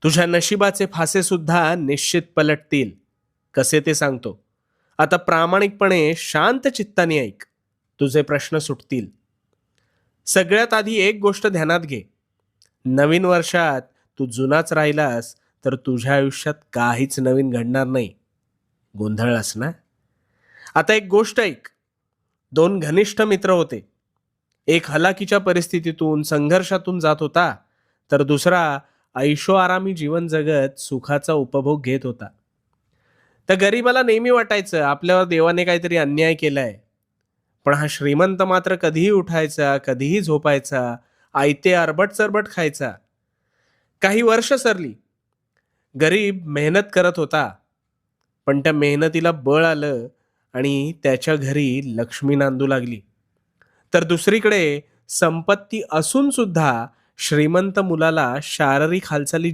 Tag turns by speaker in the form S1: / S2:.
S1: तुझ्या नशिबाचे फासे सुद्धा निश्चित पलटतील. कसे ते सांगतो. आता प्रामाणिकपणे शांत चित्ताने ऐक. तुझे प्रश्न सुटतील. सगळ्यात आधी एक गोष्ट ध्यानात घे. नवीन वर्षात तू जुनाच राहिलास तर तुझ्या आयुष्यात काहीच नवीन घडणार नाही. गोंधळलास ना? आता एक गोष्ट ऐक. दोन घनिष्ठ मित्र होते. एक हलाखीच्या परिस्थितीतून संघर्षातून जात होता, तर दुसरा ऐशोआरामी जीवन जगत सुखाचा उपभोग घेत होता. त्या गरीबाला नेहमी वाटायचं आपल्यावर देवाने काहीतरी अन्याय केलाय. पण हा श्रीमंत मात्र कधीही उठायचा, कधीही झोपायचा, आयते अरबट चरबट खायचा. काही वर्ष सरली. गरीब मेहनत करत होता, पण त्या मेहनतीला बळ आलं आणि त्याच्या घरी लक्ष्मी नांदू लागली. तर दुसरीकडे संपत्ती असून सुद्धा श्रीमंत मुलाला शारीरिक हालचाली